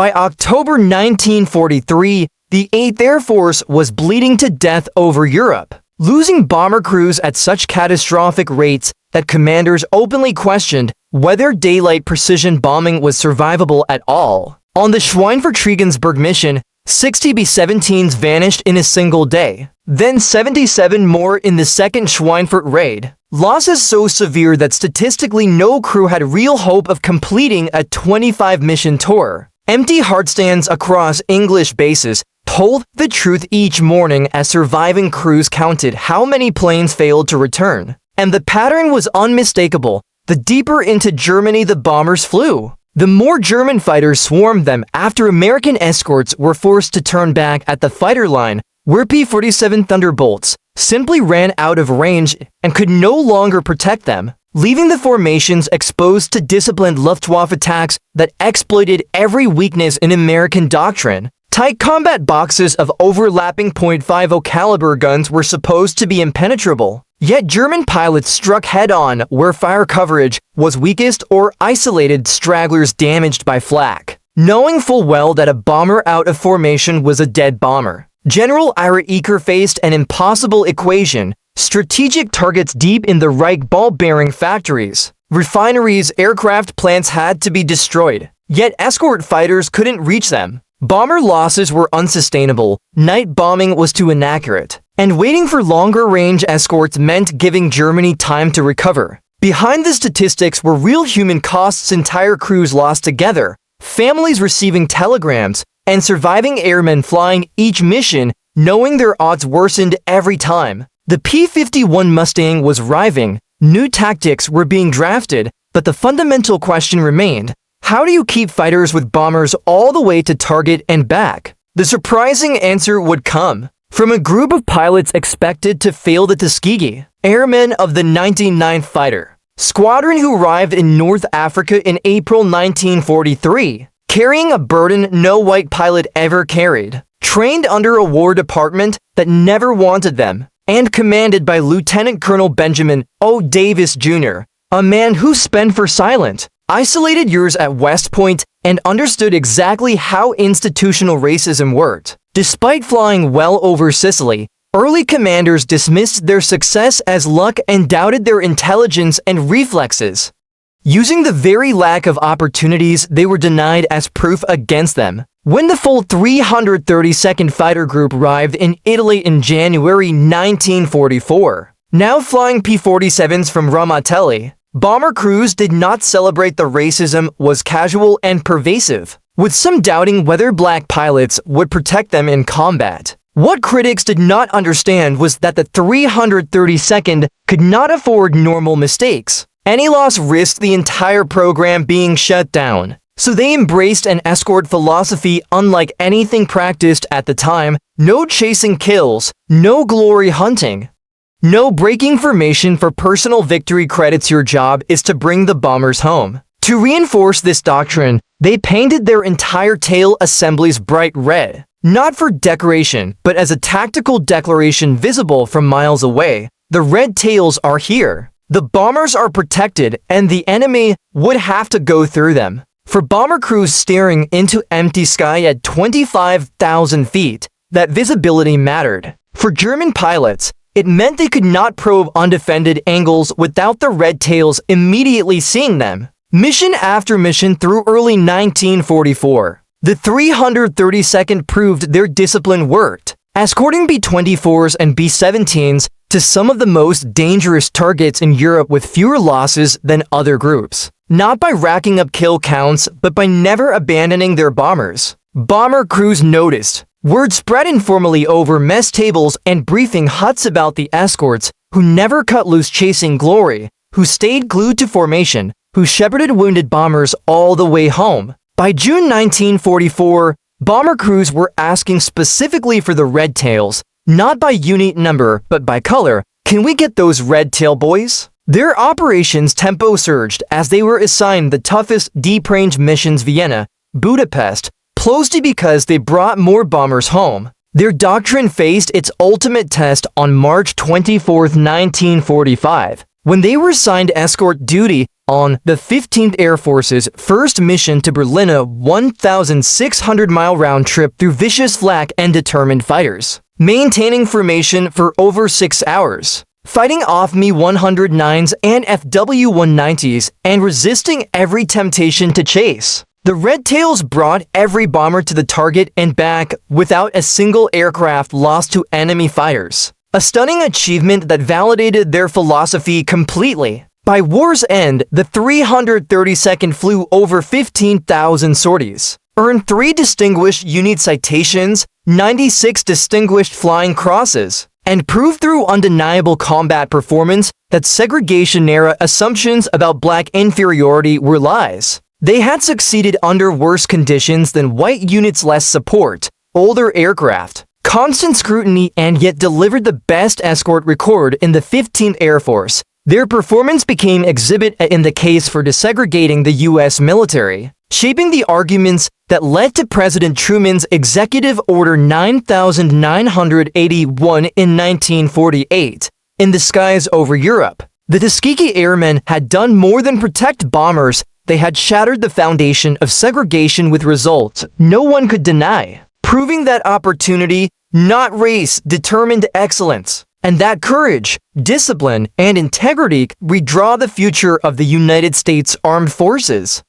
By October 1943, the 8th Air Force was bleeding to death over Europe, losing bomber crews at such catastrophic rates that commanders openly questioned whether daylight precision bombing was survivable at all. On the Schweinfurt Regensburg mission, 60 B-17s vanished in a single day, then 77 more in the second Schweinfurt raid. Losses so severe that statistically no crew had real hope of completing a 25-mission tour. Empty heartstands across English bases told the truth each morning as surviving crews counted how many planes failed to return. And the pattern was unmistakable. The deeper into Germany the bombers flew, the more German fighters swarmed them after American escorts were forced to turn back at the fighter line, where P-47 Thunderbolts simply ran out of range and could no longer protect them, leaving the formations exposed to disciplined Luftwaffe attacks that exploited every weakness in American doctrine. Tight combat boxes of overlapping .50 caliber guns were supposed to be impenetrable, yet German pilots struck head-on where fire coverage was weakest or isolated stragglers damaged by flak, knowing full well that a bomber out of formation was a dead bomber. General Ira Eaker faced an impossible equation: strategic targets deep in the Reich ball-bearing factories, refineries, aircraft plants had to be destroyed, yet escort fighters couldn't reach them. Bomber losses were unsustainable, night bombing was too inaccurate, and waiting for longer-range escorts meant giving Germany time to recover. Behind the statistics were real human costs: entire crews lost together, families receiving telegrams, and surviving airmen flying each mission knowing their odds worsened every time. The P-51 Mustang was arriving, new tactics were being drafted, but the fundamental question remained: how do you keep fighters with bombers all the way to target and back? The surprising answer would come from a group of pilots expected to fail the Tuskegee Airmen of the 99th Fighter Squadron, who arrived in North Africa in April 1943, carrying a burden no white pilot ever carried, trained under a War Department that never wanted them, and commanded by Lieutenant Colonel Benjamin O. Davis, Jr., a man who spent for silent, isolated years at West Point and understood exactly how institutional racism worked. Despite flying well over Sicily, early commanders dismissed their success as luck and doubted their intelligence and reflexes, using the very lack of opportunities they were denied as proof against them. When the full 332nd Fighter Group arrived in Italy in January 1944, now flying P-47s from Ramatelli, bomber crews did not celebrate the racism was casual and pervasive, with some doubting whether black pilots would protect them in combat. What critics did not understand was that the 332nd could not afford normal mistakes. Any loss risked the entire program being shut down, so they embraced an escort philosophy unlike anything practiced at the time: no chasing kills, no glory hunting, no breaking formation for personal victory credits. Your job is to bring the bombers home. To reinforce this doctrine, they painted their entire tail assemblies bright red, not for decoration, but as a tactical declaration visible from miles away: the red tails are here. The bombers are protected, and the enemy would have to go through them. For bomber crews staring into empty sky at 25,000 feet, that visibility mattered. For German pilots, it meant they could not probe undefended angles without the red tails immediately seeing them. Mission after mission through early 1944, the 332nd proved their discipline worked, escorting B-24s and B-17s to some of the most dangerous targets in Europe with fewer losses than other groups. Not by racking up kill counts, but by never abandoning their bombers. Bomber crews noticed. Word spread informally over mess tables and briefing huts about the escorts, who never cut loose chasing glory, who stayed glued to formation, who shepherded wounded bombers all the way home. By June 1944, bomber crews were asking specifically for the red tails, not by unit number, but by color. Can we get those red tail boys? Their operations tempo surged as they were assigned the toughest deep-range missions: Vienna, Budapest, Ploesti, because they brought more bombers home. Their doctrine faced its ultimate test on March 24, 1945, When they were assigned escort duty on the 15th Air Force's first mission to Berlin, a 1,600-mile round trip through vicious flak and determined fighters, maintaining formation for over 6 hours, fighting off Mi-109s and FW-190s, and resisting every temptation to chase. The Red Tails brought every bomber to the target and back without a single aircraft lost to enemy fighters. A stunning achievement that validated their philosophy completely. By war's end, the 332nd flew over 15,000 sorties, earned 3 Distinguished Unit Citations, 96 Distinguished Flying Crosses, and proved through undeniable combat performance that segregation-era assumptions about black inferiority were lies. They had succeeded under worse conditions than white units, less support, older aircraft, constant scrutiny, and yet delivered the best escort record in the 15th Air Force. Their performance became exhibit in the case for desegregating the U.S. military, shaping the arguments that led to President Truman's Executive Order 9981 in 1948. In the skies over Europe, the Tuskegee Airmen had done more than protect bombers. They had shattered the foundation of segregation with results no one could deny, proving that opportunity, not race, determined excellence, and that courage, discipline, and integrity redraw the future of the United States Armed Forces.